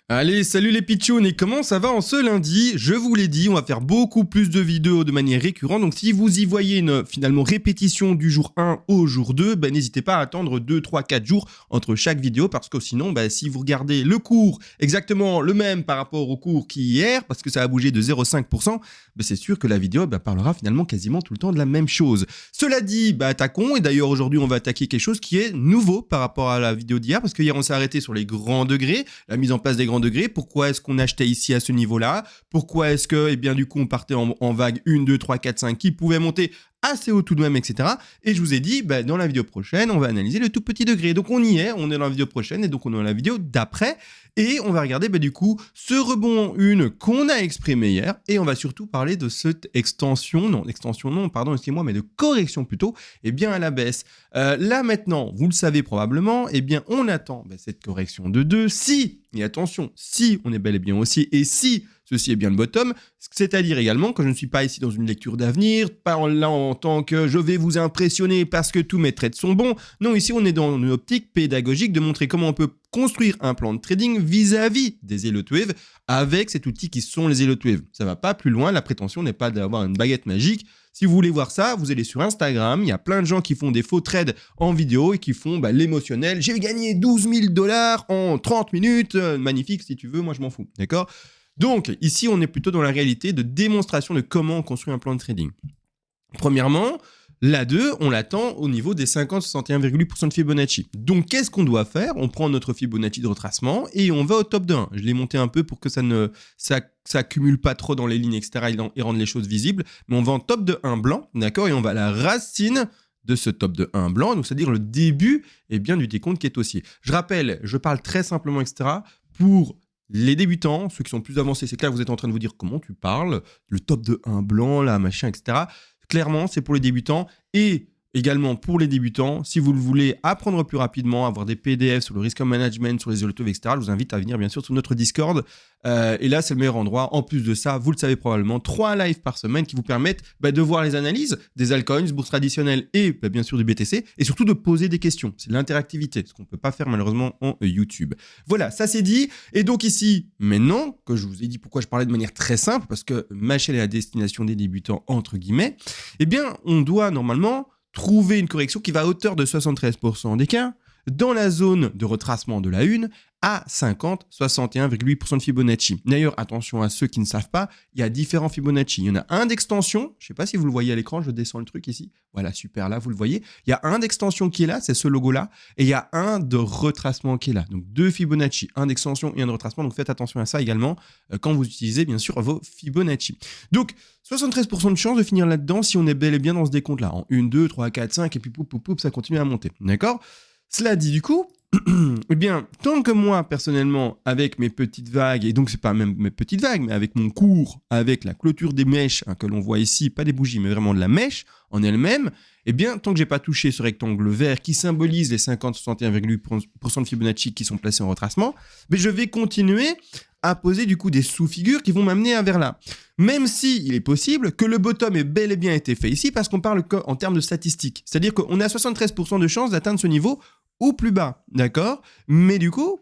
Allez, salut les pitchouns, et comment ça va en ce lundi? Je vous l'ai dit, on va faire beaucoup plus de vidéos de manière récurrente, donc si vous y voyez une finalement répétition du jour 1 au jour 2, n'hésitez pas à attendre 2, 3, 4 jours entre chaque vidéo, parce que sinon, si vous regardez le cours exactement le même par rapport au cours qu'hier, parce que ça a bougé de 0,5%, c'est sûr que la vidéo parlera finalement quasiment tout le temps de la même chose. Cela dit, attaquons, et d'ailleurs aujourd'hui on va attaquer quelque chose qui est nouveau par rapport à la vidéo d'hier, parce que hier on s'est arrêté sur les grands degrés, la mise en place des grands degrés. Pourquoi est-ce qu'on achetait ici à ce niveau-là? Pourquoi est-ce que, du coup, on partait en vague 1, 2, 3, 4, 5 qui pouvait monter assez haut tout de même, etc. Et je vous ai dit, dans la vidéo prochaine, on va analyser le tout petit degré. Donc on y est, on est dans la vidéo prochaine et donc on est dans la vidéo d'après. Et on va regarder, du coup, ce rebond en une qu'on a exprimé hier. Et on va surtout parler de cette extension, excusez-moi, mais de correction plutôt, à la baisse. Là maintenant, vous le savez probablement, on attend cette correction de 2 si, et attention, si on est bel et bien haussier et si ceci est bien le bottom, c'est-à-dire également que je ne suis pas ici dans une lecture d'avenir, pas là en tant que je vais vous impressionner parce que tous mes trades sont bons. Non, ici on est dans une optique pédagogique de montrer comment on peut construire un plan de trading vis-à-vis des Elliott Wave avec cet outil qui sont les Elliott Wave. Ça va pas plus loin, la prétention n'est pas d'avoir une baguette magique. Si vous voulez voir ça, vous allez sur Instagram, il y a plein de gens qui font des faux trades en vidéo et qui font l'émotionnel. J'ai gagné 12 000 $ en 30 minutes, magnifique si tu veux, moi je m'en fous, d'accord ? Donc ici on est plutôt dans la réalité de démonstration de comment on construit un plan de trading. Premièrement, la 2, on l'attend au niveau des 50-61,8% de Fibonacci. Donc, qu'est-ce qu'on doit faire? On prend notre Fibonacci de retracement et on va au top de 1. Je l'ai monté un peu pour que ça accumule pas trop dans les lignes, etc. et rendre les choses visibles. Mais on va en top de 1 blanc, d'accord? Et on va à la racine de ce top de 1 blanc, donc c'est-à-dire le début du décompte qui est haussier. Je rappelle, je parle très simplement, etc. Pour les débutants, ceux qui sont plus avancés, c'est clair, vous êtes en train de vous dire comment tu parles, le top de 1 blanc, là, machin, etc. Clairement, c'est pour les débutants et également pour les débutants, si vous le voulez apprendre plus rapidement, avoir des PDF sur le risk management, sur les Elliott Wave, etc., je vous invite à venir bien sûr sur notre Discord. Et là, c'est le meilleur endroit. En plus de ça, vous le savez probablement, 3 lives par semaine qui vous permettent de voir les analyses des altcoins, bourses traditionnelles et bien sûr du BTC, et surtout de poser des questions. C'est de l'interactivité, ce qu'on ne peut pas faire malheureusement en YouTube. Voilà, ça c'est dit. Et donc ici, maintenant que je vous ai dit pourquoi je parlais de manière très simple, parce que ma chaîne est la destination des débutants, entre guillemets, on doit normalement trouver une correction qui va à hauteur de 73% d'écart dans la zone de retracement de la 1 à 50-61,8% de Fibonacci. D'ailleurs, attention à ceux qui ne savent pas, il y a différents Fibonacci. Il y en a un d'extension, je ne sais pas si vous le voyez à l'écran, je descends le truc ici. Voilà, super, là, vous le voyez. Il y a un d'extension qui est là, c'est ce logo-là, et il y a un de retracement qui est là. Donc, 2 Fibonacci, un d'extension et un de retracement. Donc, faites attention à ça également quand vous utilisez, bien sûr, vos Fibonacci. Donc, 73% de chance de finir là-dedans si on est bel et bien dans ce décompte-là. En 1, 2, 3, 4, 5, et puis poup, ça continue à monter. D'accord? Cela dit, du coup, tant que moi, personnellement, avec mes petites vagues, et donc c'est pas même mes petites vagues, mais avec mon cours, avec la clôture des mèches que l'on voit ici, pas des bougies, mais vraiment de la mèche en elle-même, tant que j'ai pas touché ce rectangle vert qui symbolise les 50-61,8% de Fibonacci qui sont placés en retracement, je vais continuer à poser du coup des sous-figures qui vont m'amener vers là. Même si il est possible que le bottom ait bel et bien été fait ici, parce qu'on parle en termes de statistiques. C'est-à-dire qu'on a 73% de chances d'atteindre ce niveau ou plus bas, d'accord? Mais du coup,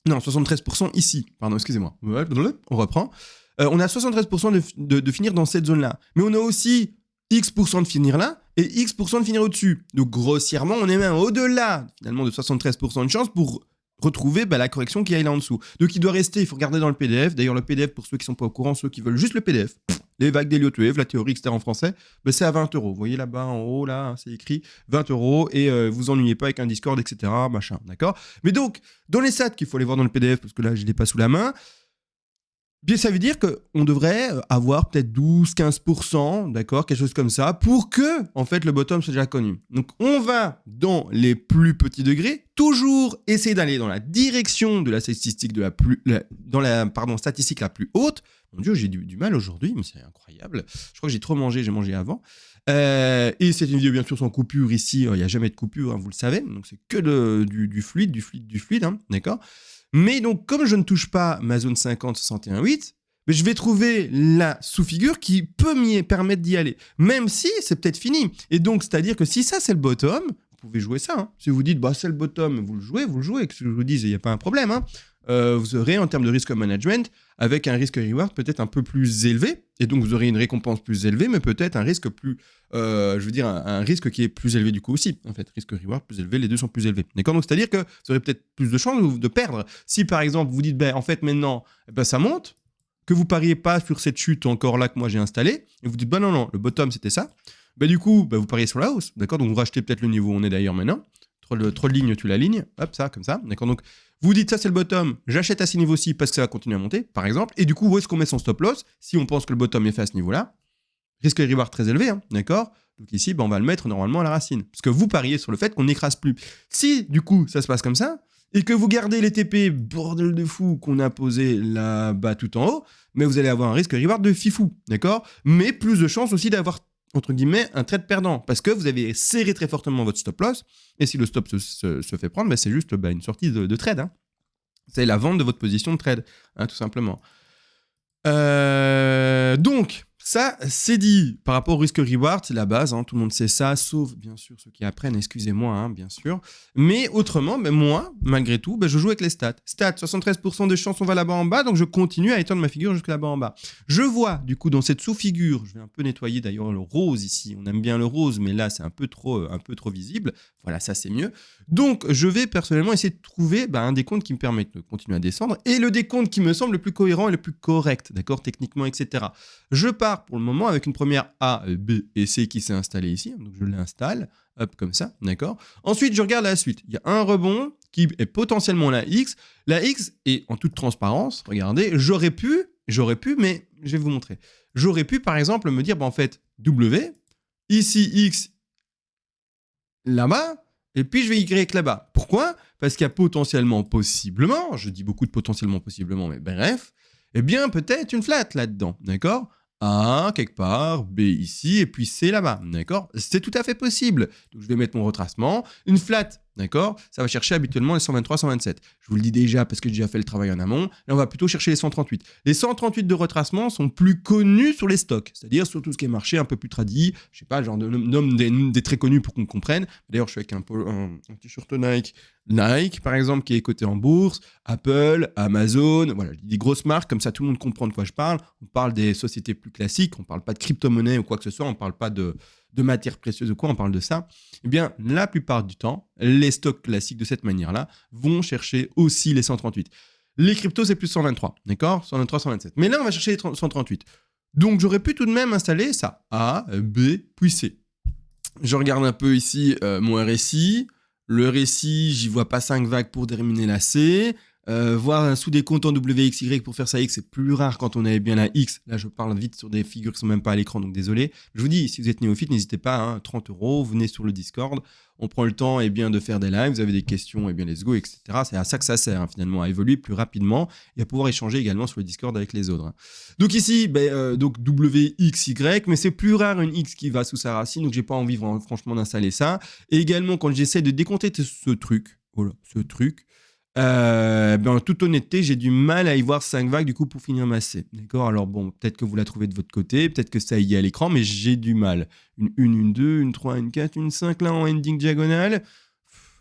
non, 73% ici, pardon, excusez-moi, on reprend. On a 73% de finir dans cette zone-là. Mais on a aussi X% de finir là et X% de finir au-dessus. Donc grossièrement, on est même au-delà finalement de 73% de chance pour retrouver la correction qui est là en dessous. Donc il doit rester, il faut regarder dans le PDF. D'ailleurs, le PDF, pour ceux qui ne sont pas au courant, ceux qui veulent juste le PDF, les vagues d'Elliott Wave, la théorie, etc. en français, c'est à 20 €. Vous voyez là-bas en haut, là, c'est écrit 20 € et vous ennuyez pas avec un Discord, etc. Machin, d'accord? Mais donc, dans les stats qu'il faut aller voir dans le PDF, parce que là, je ne l'ai pas sous la main, ça veut dire qu'on devrait avoir peut-être 12-15%, d'accord, quelque chose comme ça, pour que, en fait, le bottom soit déjà connu. Donc, on va, dans les plus petits degrés, toujours essayer d'aller dans la direction de la statistique statistique la plus haute. Mon Dieu, j'ai du mal aujourd'hui, mais c'est incroyable. Je crois que j'ai trop mangé, j'ai mangé avant. Et c'est une vidéo, bien sûr, sans coupure ici. Il n'y a jamais de coupure, vous le savez. Donc, c'est que du fluide, d'accord? Mais donc, comme je ne touche pas ma zone 50-61,8, je vais trouver la sous-figure qui peut m'y permettre d'y aller. Même si c'est peut-être fini. Et donc, c'est-à-dire que si ça, c'est le bottom, vous pouvez jouer ça. Si vous dites, c'est le bottom, vous le jouez, que je vous dise, il n'y a pas un problème. vous aurez en termes de risk management, avec un risque-reward peut-être un peu plus élevé, et donc vous aurez une récompense plus élevée, mais peut-être un risque plus, un risque qui est plus élevé du coup aussi. En fait, risque-reward plus élevé, les deux sont plus élevés. D'accord? Donc c'est-à-dire que vous aurez peut-être plus de chances de perdre. Si par exemple vous dites, en fait maintenant, ça monte, que vous pariez pas sur cette chute encore là que moi j'ai installée, et vous dites, non, le bottom c'était ça, du coup, vous pariez sur la hausse, d'accord? Donc vous rachetez peut-être le niveau où on est d'ailleurs maintenant, trop de lignes, tu l'alignes, hop, ça, comme ça, d'accord? Donc vous dites, ça c'est le bottom, j'achète à ces niveaux-ci parce que ça va continuer à monter, par exemple, et du coup, où est-ce qu'on met son stop loss? Si on pense que le bottom est fait à ce niveau-là, risque et reward très élevé, d'accord? Donc ici, on va le mettre normalement à la racine, parce que vous pariez sur le fait qu'on n'écrase plus. Si, du coup, ça se passe comme ça, et que vous gardez les TP, bordel de fou, qu'on a posé là-bas tout en haut, mais vous allez avoir un risque reward de fifou, d'accord? Mais plus de chances aussi d'avoir, entre guillemets, un trade perdant, parce que vous avez serré très fortement votre stop loss, et si le stop se fait prendre, c'est juste une sortie de trade. Hein. C'est la vente de votre position de trade, hein, tout simplement. Donc, ça, c'est dit. Par rapport au risque-reward, c'est la base, hein, tout le monde sait ça, sauf bien sûr ceux qui apprennent, excusez-moi, hein, bien sûr. Mais autrement, moi, malgré tout, je joue avec les stats. Stats, 73% des chances on va là-bas en bas, donc je continue à étendre ma figure jusque là-bas en bas. Je vois, du coup, dans cette sous-figure, je vais un peu nettoyer d'ailleurs le rose ici, on aime bien le rose, mais là, c'est un peu trop visible. Voilà, ça, c'est mieux. Donc, je vais personnellement essayer de trouver un décompte qui me permet de continuer à descendre, et le décompte qui me semble le plus cohérent et le plus correct, d'accord, techniquement, etc. Je pars pour le moment avec une première A, B et C qui s'est installée ici. Donc je l'installe, hop, comme ça, d'accord. Ensuite, je regarde la suite. Il y a un rebond qui est potentiellement la X. La X est en toute transparence, regardez, j'aurais pu, mais je vais vous montrer. J'aurais pu, par exemple, me dire, en fait, W, ici X, là-bas, et puis je vais Y là-bas. Pourquoi? Parce qu'il y a potentiellement, possiblement, je dis beaucoup de potentiellement, possiblement, mais bref, peut-être une flat là-dedans, d'accord? A quelque part, B ici, et puis C là-bas, d'accord? C'est tout à fait possible. Donc je vais mettre mon retracement, une flat, d'accord? Ça va chercher habituellement les 123, 127. Je vous le dis déjà parce que j'ai déjà fait le travail en amont. Là, on va plutôt chercher les 138. Les 138 de retracement sont plus connus sur les stocks, c'est-à-dire sur tout ce qui est marché un peu plus tradit. Je sais pas, genre nomme des très connus pour qu'on comprenne. D'ailleurs, je suis avec un t-shirt Nike, par exemple, qui est coté en bourse, Apple, Amazon, voilà, des grosses marques, comme ça tout le monde comprend de quoi je parle. On parle des sociétés plus classiques, on ne parle pas de crypto-monnaie ou quoi que ce soit, on ne parle pas de matières précieuses ou quoi, on parle de ça. La plupart du temps, les stocks classiques de cette manière-là vont chercher aussi les 138. Les cryptos, c'est plus 123, d'accord? 123, 127. Mais là, on va chercher les 138. Donc, j'aurais pu tout de même installer ça. A, B, puis C. Je regarde un peu ici mon RSI. Le RSI, j'y vois pas 5 vagues pour terminer la C. Voir un sous-décompte en WXY pour faire ça X, c'est plus rare quand on avait bien la X. Là, je parle vite sur des figures qui sont même pas à l'écran, donc désolé. Je vous dis, si vous êtes néophyte, n'hésitez pas, hein, 30 €, venez sur le Discord. On prend le temps de faire des lives, vous avez des questions, let's go, etc. C'est à ça que ça sert, hein, finalement, à évoluer plus rapidement et à pouvoir échanger également sur le Discord avec les autres. Hein. Donc ici, donc WXY, mais c'est plus rare une X qui va sous sa racine, donc j'ai pas envie franchement d'installer ça. Et également, quand j'essaie de décompter ce truc, en toute honnêteté, j'ai du mal à y voir 5 vagues du coup pour finir ma C. D'accord? Alors bon, peut-être que vous la trouvez de votre côté, peut-être que ça y est à l'écran, mais j'ai du mal. Une 1, une 2, une 3, une 4, une 5 là en ending diagonale.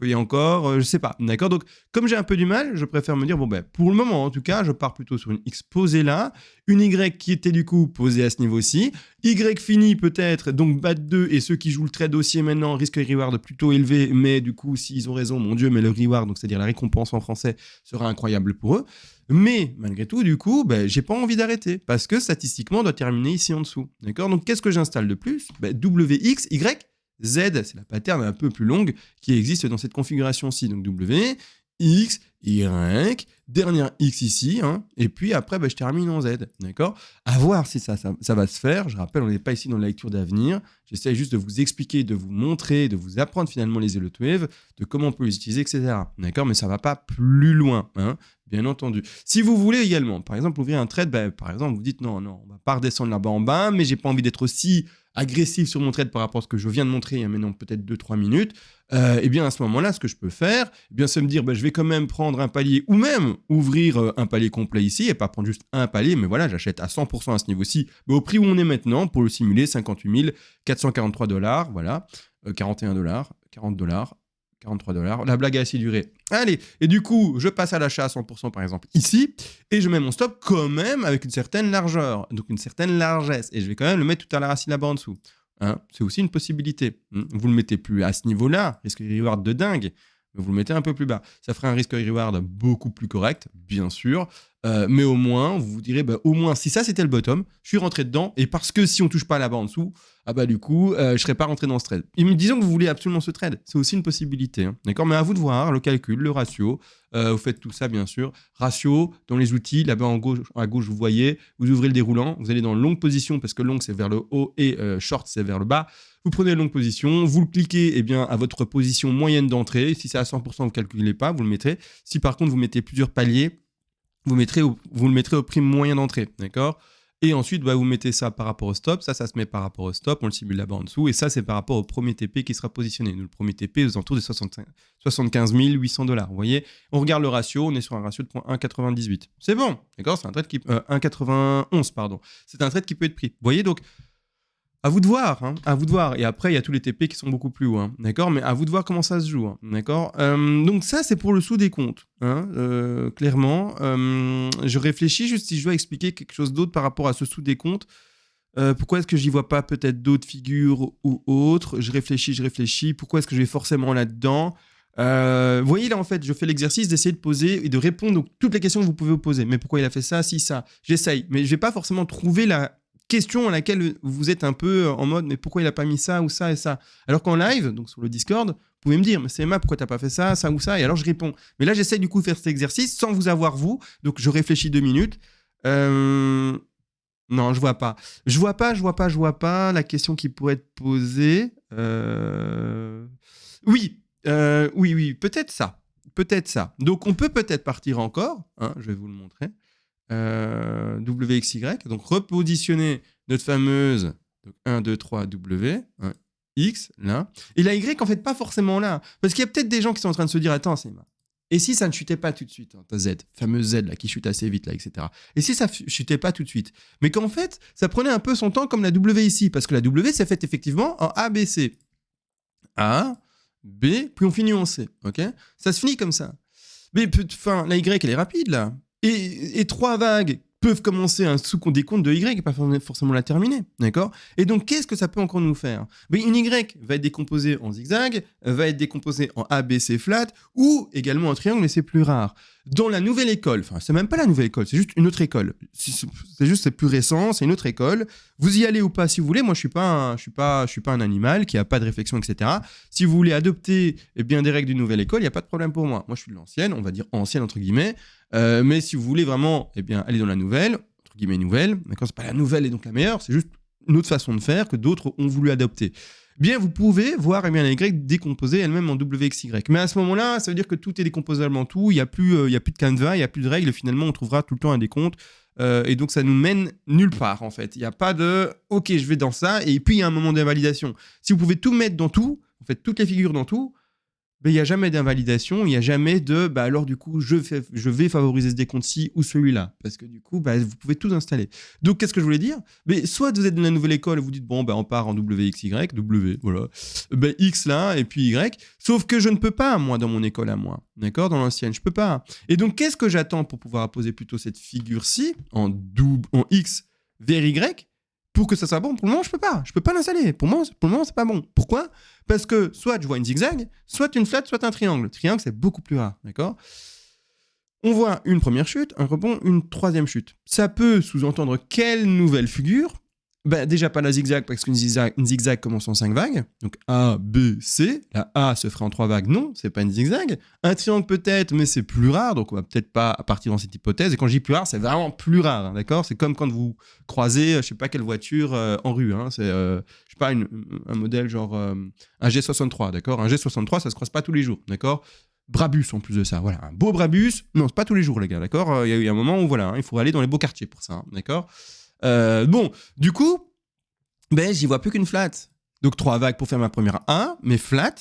Et encore, je sais pas. D'accord? Donc, comme j'ai un peu du mal, je préfère me dire, pour le moment, en tout cas, je pars plutôt sur une X posée là, une Y qui était du coup posée à ce niveau-ci, Y fini peut-être, donc BAT 2, et ceux qui jouent le trade dossier maintenant, risque et reward plutôt élevé, mais du coup, s'ils ont raison, mon Dieu, mais le reward, donc c'est-à-dire la récompense en français, sera incroyable pour eux. Mais, malgré tout, du coup, j'ai pas envie d'arrêter, parce que statistiquement, on doit terminer ici en dessous. D'accord? Donc, qu'est-ce que j'installe de plus? WX, Y, Z, c'est la pattern un peu plus longue qui existe dans cette configuration-ci. Donc W, X, Y, dernière X ici, hein, et puis après, je termine en Z, d'accord? À voir si ça va se faire. Je rappelle, on n'est pas ici dans la lecture d'avenir. J'essaie juste de vous expliquer, de vous montrer, de vous apprendre finalement les Elliott Wave, de comment on peut les utiliser, etc. D'accord? Mais ça ne va pas plus loin, hein, bien entendu. Si vous voulez également, par exemple, ouvrir un trade, par exemple, vous dites non, on ne va pas redescendre là-bas en bas, mais j'ai pas envie d'être aussi agressif sur mon trade par rapport à ce que je viens de montrer il y a maintenant peut-être 2-3 minutes, à ce moment-là, ce que je peux faire, c'est me dire, je vais quand même prendre un palier ou même ouvrir un palier complet ici et pas prendre juste un palier, mais voilà, j'achète à 100% à ce niveau-ci, au prix où on est maintenant, pour le simuler, 58 443 $, voilà, 41 $, 40 $, $43. La blague a assez duré. Allez, et du coup, je passe à l'achat à 100% par exemple ici, et je mets mon stop quand même avec une certaine largeur, donc une certaine largesse, et je vais quand même le mettre tout à la racine là-bas en dessous. Hein, c'est aussi une possibilité. Vous le mettez plus à ce niveau-là, risque reward de dingue, mais vous le mettez un peu plus bas. Ça ferait un risque reward beaucoup plus correct, bien sûr, mais au moins, vous vous direz, bah, au moins, si ça c'était le bottom, je suis rentré dedans, et parce que si on touche pas là-bas en dessous, ah bah du coup, je serais pas rentré dans ce trade. Et disons que vous voulez absolument ce trade, c'est aussi une possibilité, hein, d'accord? Mais à vous de voir le calcul, le ratio, vous faites tout ça bien sûr. Ratio, dans les outils, là-bas à gauche, vous voyez, vous ouvrez le déroulant, vous allez dans longue position, parce que long c'est vers le haut et short c'est vers le bas. Vous prenez la longue position, vous le cliquez eh bien, à votre position moyenne d'entrée. Si c'est à 100%, vous ne calculez pas, vous le mettrez. Si par contre vous mettez plusieurs paliers, vous le mettrez au prix moyen d'entrée, d'accord? Et ensuite, bah, vous mettez ça par rapport au stop. Ça se met par rapport au stop. On le simule là-bas en dessous. Et ça, c'est par rapport au premier TP qui sera positionné. Le premier TP aux alentours de 75 800 $. Vous voyez, on regarde le ratio. On est sur un ratio de 1,98. C'est bon, d'accord? C'est un trade qui... 1,91, pardon. C'est un trade qui peut être pris. Vous voyez, donc... À vous de voir, hein, à vous de voir. Et après, il y a tous les TP qui sont beaucoup plus hauts, hein, d'accord? Mais à vous de voir comment ça se joue, hein, d'accord? Donc ça, c'est pour le sous-décompte, hein, clairement. Je réfléchis juste si je dois expliquer quelque chose d'autre par rapport à ce sous-décompte. Pourquoi est-ce que j'y vois pas peut-être d'autres figures ou autres? Je réfléchis. Pourquoi est-ce que je vais forcément là-dedans? Vous voyez, là, en fait, je fais l'exercice d'essayer de poser et de répondre à toutes les questions que vous pouvez vous poser. Mais pourquoi il a fait ça, si, ça? J'essaye, mais je vais pas forcément trouver la question à laquelle vous êtes un peu en mode mais pourquoi il a pas mis ça ou ça et ça, alors qu'en live, donc sur le Discord, vous pouvez me dire mais c'est Emma, pourquoi t'as pas fait ça ou ça, et alors je réponds. Mais là j'essaie du coup de faire cet exercice sans vous avoir vous, donc je réfléchis 2 minutes. Non, je vois pas la question qui pourrait être posée. Oui, peut-être ça. Donc on peut peut-être partir encore, hein, je vais vous le montrer. WXY, donc repositionner notre fameuse 1, 2, 3 W, hein, X, là, et la Y en fait pas forcément là, parce qu'il y a peut-être des gens qui sont en train de se dire attends, c'est ma. Et si ça ne chutait pas tout de suite, hein, ta Z, fameuse Z là qui chute assez vite là, etc. Et si ça chutait pas tout de suite, mais qu'en fait ça prenait un peu son temps comme la W ici, parce que la W s'est faite effectivement en A, B, C. A, B, puis on finit en C, ok? Ça se finit comme ça. Mais enfin, la Y elle est rapide là. Et 3 vagues peuvent commencer un sous-décompte de Y et pas forcément la terminer, d'accord? Et donc, qu'est-ce que ça peut encore nous faire? Ben, une Y va être décomposée en zigzag, va être décomposée en ABC flat, ou également en triangle, mais c'est plus rare. Dans la nouvelle école, enfin, c'est même pas la nouvelle école, c'est juste une autre école. C'est plus récent, c'est une autre école. Vous y allez ou pas si vous voulez. Moi, je suis pas un animal qui a pas de réflexion, etc. Si vous voulez adopter bien des règles d'une nouvelle école, il y a pas de problème pour moi. Moi, je suis de l'ancienne, on va dire ancienne entre guillemets. Mais si vous voulez vraiment aller dans la nouvelle, entre guillemets nouvelle, d'accord, c'est pas la nouvelle et donc la meilleure, c'est juste une autre façon de faire que d'autres ont voulu adopter. Bien, vous pouvez voir la Y décomposer elle-même en WXY. Mais à ce moment-là, ça veut dire que tout est décomposable en tout, il n'y a plus de canevas, il n'y a plus de règles, finalement on trouvera tout le temps un décompte. Et donc ça nous mène nulle part en fait. Il n'y a pas de « ok, je vais dans ça » et puis il y a un moment d'invalidation. Si vous pouvez tout mettre dans tout, en fait toutes les figures dans tout, il n'y a jamais d'invalidation, il n'y a jamais de « alors du coup je vais favoriser ce décompte-ci ou celui-là » parce que du coup vous pouvez tout installer. Donc qu'est-ce que je voulais dire? Soit vous êtes dans la nouvelle école et vous dites bon on part en WXY, W, voilà, X là et puis Y, sauf que je ne peux pas moi dans mon école à moi, d'accord, dans l'ancienne, je peux pas. Et donc qu'est-ce que j'attends pour pouvoir poser plutôt cette figure-ci en X vers Y pour que ça soit bon? Pour le moment, je peux pas l'installer. Pour le moment, c'est pas bon. Pourquoi? Parce que soit je vois une zigzag, soit une flat, soit un triangle. Triangle, c'est beaucoup plus rare, d'accord? On voit une première chute, un rebond, une troisième chute. Ça peut sous-entendre quelle nouvelle figure? Déjà pas la zigzag, parce qu'une zigzag commence en 5 vagues. Donc A, B, C. La A se ferait en 3 vagues. Non, c'est pas une zigzag. Un triangle peut-être, mais c'est plus rare. Donc on va peut-être pas partir dans cette hypothèse. Et quand je dis plus rare, c'est vraiment plus rare. Hein, d'accord? C'est comme quand vous croisez, je sais pas quelle voiture en rue. Hein, c'est, je sais pas, un modèle genre un G63. D'accord? Un G63, ça se croise pas tous les jours. D'accord? Brabus en plus de ça. Voilà, un beau Brabus. Non, c'est pas tous les jours, les gars. D'accord? Il y a un moment où voilà, hein, il faut aller dans les beaux quartiers pour ça. Hein, d'accord? Bon, du coup, j'y vois plus qu'une flat. Donc 3 vagues pour faire ma première A, mais flat.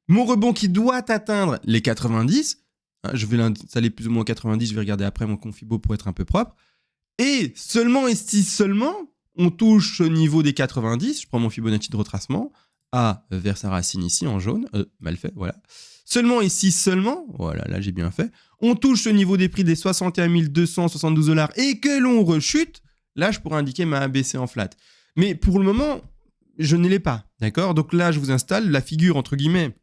Mon rebond qui doit atteindre les 90. Hein, je vais l'installer plus ou moins 90. Je vais regarder après mon confibo pour être un peu propre. Et seulement, on touche au niveau des 90. Je prends mon Fibonacci de retracement. A vers sa racine ici en jaune, mal fait, voilà. Seulement ici, voilà, là j'ai bien fait, on touche ce niveau des prix des 61 272 $ et que l'on rechute, là je pourrais indiquer ma ABC en flat. Mais pour le moment, je ne l'ai pas, d'accord? Donc là je vous installe la figure entre guillemets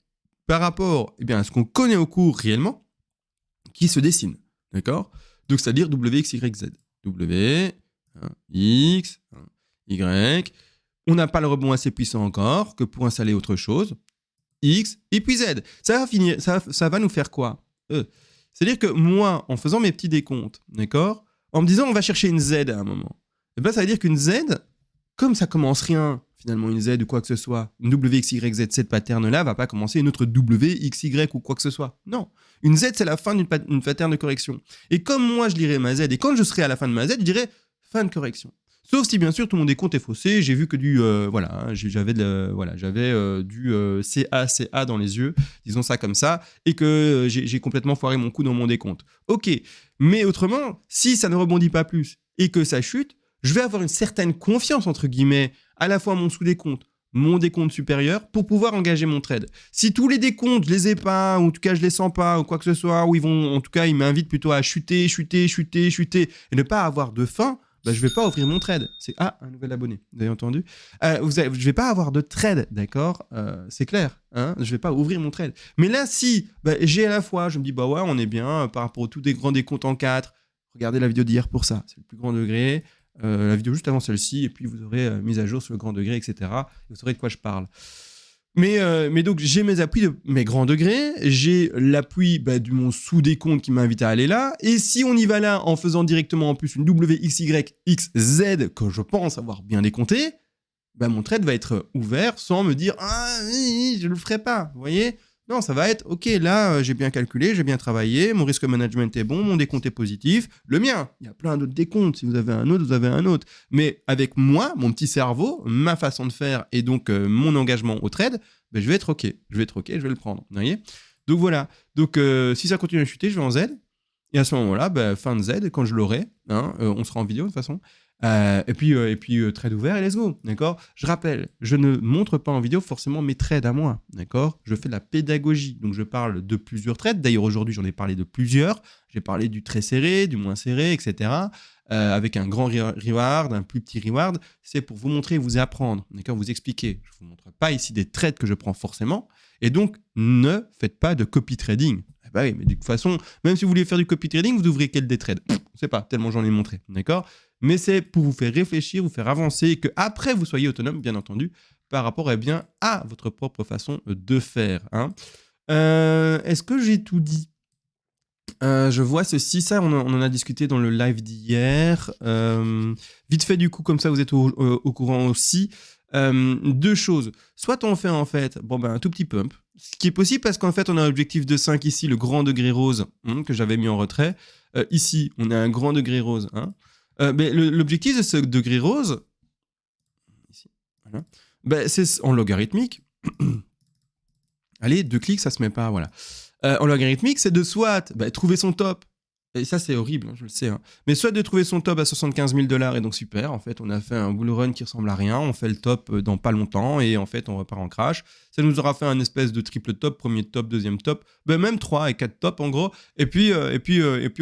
par rapport à ce qu'on connaît au cours réellement qui se dessine, d'accord? Donc c'est-à-dire W, X, Y, Z. W, X, Y. On n'a pas le rebond assez puissant encore que pour installer autre chose. X et puis Z. Ça va nous faire quoi? C'est-à-dire que moi, en faisant mes petits décomptes, d'accord, en me disant on va chercher une Z à un moment, et ben ça veut dire qu'une Z, comme ça commence rien, finalement une Z ou quoi que ce soit, une W, X, Y, Z, cette pattern-là va pas commencer une autre W, X, Y ou quoi que ce soit. Non. Une Z, c'est la fin d'une pattern de correction. Et comme moi, je lirai ma Z, et quand je serai à la fin de ma Z, je dirai fin de correction. Sauf si, bien sûr, tout mon décompte est faussé. J'ai vu que j'avais du CA dans les yeux, disons ça comme ça, et que j'ai complètement foiré mon coup dans mon décompte. Ok, mais autrement, si ça ne rebondit pas plus et que ça chute, je vais avoir une certaine confiance, entre guillemets, à la fois mon sous-décompte, mon décompte supérieur, pour pouvoir engager mon trade. Si tous les décomptes, je les ai pas, ou en tout cas je les sens pas, ou quoi que ce soit, ou ils m'invitent plutôt à chuter, et ne pas avoir de fin, je vais pas ouvrir mon trade. C'est un nouvel abonné, vous avez entendu? Je vais pas avoir de trade, d'accord? C'est clair, hein? Je vais pas ouvrir mon trade. Mais là, si j'ai à la fois, je me dis ouais, on est bien par rapport à tous des grands décomptes en 4. Regardez la vidéo d'hier pour ça, c'est le plus grand degré. La vidéo juste avant celle-ci, et puis vous aurez mise à jour sur le grand degré, etc. Et vous saurez de quoi je parle. Mais donc, j'ai mes appuis de mes grands degrés, j'ai l'appui de mon sous-décompte qui m'invite à aller là, et si on y va là en faisant directement en plus une W, X, Y, X, Z, que je pense avoir bien décompté, mon trade va être ouvert sans me dire « Ah, je le ferai pas », vous voyez? Non, ça va être « Ok, là, j'ai bien calculé, j'ai bien travaillé, mon risque management est bon, mon décompte est positif, le mien, il y a plein d'autres décomptes, si vous avez un autre, vous avez un autre. » Mais avec moi, mon petit cerveau, ma façon de faire et donc mon engagement au trade, je vais être OK, je vais le prendre, vous voyez? Donc voilà, donc si ça continue à chuter, je vais en Z, et à ce moment-là, fin de Z, quand je l'aurai, on sera en vidéo de toute façon, et puis trade ouvert et let's go, d'accord? Je rappelle, je ne montre pas en vidéo forcément mes trades à moi, d'accord? Je fais de la pédagogie, donc je parle de plusieurs trades. D'ailleurs, aujourd'hui, j'en ai parlé de plusieurs. J'ai parlé du très serré, du moins serré, etc. Avec un grand reward, un plus petit reward. C'est pour vous montrer et vous apprendre, d'accord? Vous expliquer. Je ne vous montre pas ici des trades que je prends forcément. Et donc, ne faites pas de copy trading. Oui, mais de toute façon, même si vous voulez faire du copy trading, vous ouvrez quel des trades? Je ne sais pas, tellement j'en ai montré, d'accord? Mais c'est pour vous faire réfléchir, vous faire avancer, et que après vous soyez autonome, bien entendu, par rapport à votre propre façon de faire. Est-ce que j'ai tout dit? Je vois ceci, ça, on en a discuté dans le live d'hier. Vite fait, du coup, comme ça, vous êtes au courant aussi. Deux choses. Soit on fait en fait un tout petit pump, ce qui est possible parce qu'en fait, on a un objectif de 5 ici, le grand degré rose que j'avais mis en retrait. Ici, on a un grand degré rose. Mais l'objectif de ce degré rose, ici, voilà, c'est en logarithmique. Allez, 2 clics, ça se met pas, voilà. En logarithmique, c'est de soit trouver son top, et ça c'est horrible, je le sais, mais soit de trouver son top à 75 000 $, et donc super, en fait on a fait un bull run qui ressemble à rien, on fait le top dans pas longtemps, et en fait on repart en crash. Ça nous aura fait un espèce de triple top, premier top, deuxième top, même 3 et 4 tops en gros, et puis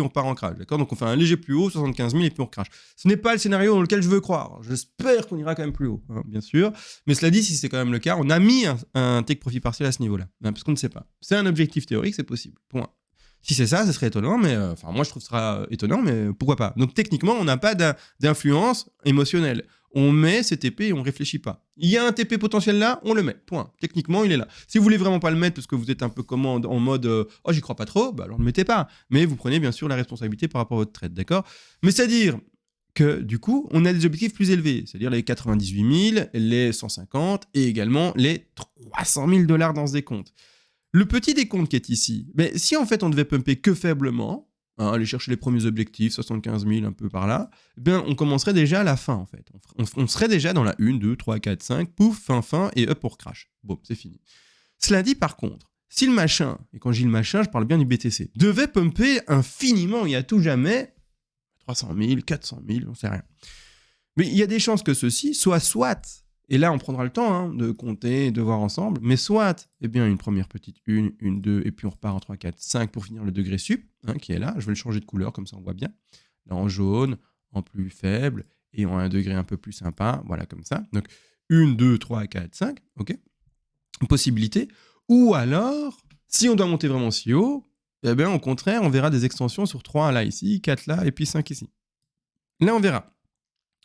on part en crash, d'accord? Donc on fait un léger plus haut, 75 000, et puis on crash. Ce n'est pas le scénario dans lequel je veux croire, j'espère qu'on ira quand même plus haut, bien sûr, mais cela dit, si c'est quand même le cas, on a mis un take profit partiel à ce niveau-là, parce qu'on ne sait pas. C'est un objectif théorique, c'est possible, point. Si c'est ça, ce serait étonnant, mais moi je trouve que ce sera étonnant, mais pourquoi pas? Donc techniquement, on n'a pas d'influence émotionnelle. On met ces TP et on réfléchit pas. Il y a un TP potentiel là, on le met. Point. Techniquement, il est là. Si vous voulez vraiment pas le mettre parce que vous êtes un peu en mode oh j'y crois pas trop, alors ne le mettez pas. Mais vous prenez bien sûr la responsabilité par rapport à votre trade, d'accord? Mais c'est-à-dire que du coup, on a des objectifs plus élevés, c'est-à-dire les 98 000, les 150 et également les 300 000 $ dans ce décompte. Le petit décompte qui est ici, si en fait on devait pumper que faiblement, aller chercher les premiers objectifs, 75 000, un peu par là, on commencerait déjà à la fin en fait. On serait déjà dans la 1, 2, 3, 4, 5, pouf, fin, et up pour crash. Bon, c'est fini. Cela dit par contre, si le machin, et quand je dis le machin, je parle bien du BTC, devait pumper infiniment et à tout jamais, 300 000, 400 000, on sait rien. Mais il y a des chances que ceci soit Et là, on prendra le temps de compter, de voir ensemble. Mais soit, eh bien, une première petite 1, une 2, et puis on repart en 3, 4, 5 pour finir le degré sup, qui est là. Je vais le changer de couleur, comme ça on voit bien. Là, en jaune, en plus faible, et en un degré un peu plus sympa. Voilà, comme ça. Donc, 1, 2, 3, 4, 5. OK. Possibilité. Ou alors, si on doit monter vraiment si haut, eh bien, au contraire, on verra des extensions sur 3 là, ici, 4 là, et puis 5 ici. Là, on verra.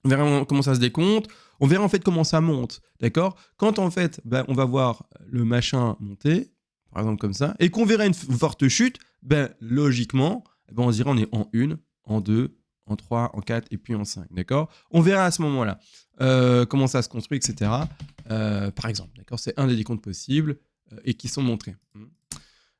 On verra comment ça se décompte. On verra en fait comment ça monte, d'accord? Quand en fait, on va voir le machin monter, par exemple comme ça, et qu'on verra une forte chute, logiquement, on se dira on est en 1, en 2, en 3, en 4 et puis en 5, d'accord? On verra à ce moment-là comment ça se construit, etc. Par exemple, d'accord? C'est un des décomptes possibles et qui sont montrés.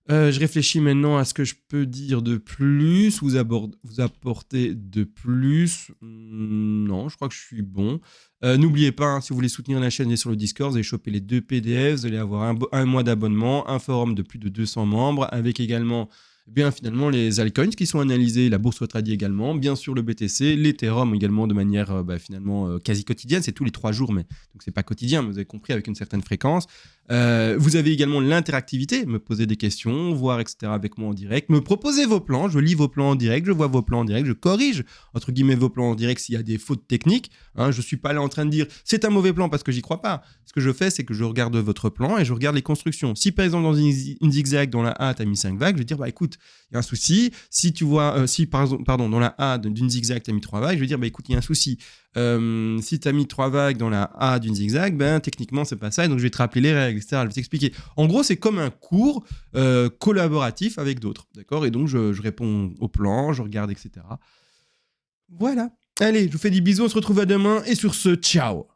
Je réfléchis maintenant à ce que je peux dire de plus, vous apporter de plus. Non, je crois que je suis bon. N'oubliez pas, si vous voulez soutenir la chaîne, allez sur le Discord, vous allez choper les 2 PDF, vous allez avoir un mois d'abonnement, un forum de plus de 200 membres, avec également finalement les altcoins qui sont analysés, la bourse tradie également, bien sûr le BTC, l'Ethereum également de manière finalement quasi quotidienne, c'est tous les 3 jours, mais donc c'est pas quotidien, mais vous avez compris, avec une certaine fréquence. Vous avez également l'interactivité, me poser des questions, voir etc. avec moi en direct, me proposer vos plans, je lis vos plans en direct, je vois vos plans en direct, je corrige entre guillemets vos plans en direct s'il y a des fautes techniques. Je suis pas là en train de dire c'est un mauvais plan parce que j'y crois pas. Ce que je fais, c'est que je regarde votre plan et je regarde les constructions. Si par exemple dans une zigzag dans la A tu as mis 5 vagues, je vais dire écoute, il y a un souci. Si tu vois si par exemple dans la A d'une zigzag tu as mis 3 vagues, je vais dire écoute, il y a un souci. Si tu as mis 3 vagues dans la A d'une zigzag, techniquement c'est pas ça, et donc je vais te rappeler les règles, etc. Je vais t'expliquer. En gros, c'est comme un cours collaboratif avec d'autres, d'accord? Et donc je réponds au plan, je regarde, etc. Voilà. Allez, je vous fais des bisous, on se retrouve à demain, et sur ce, ciao!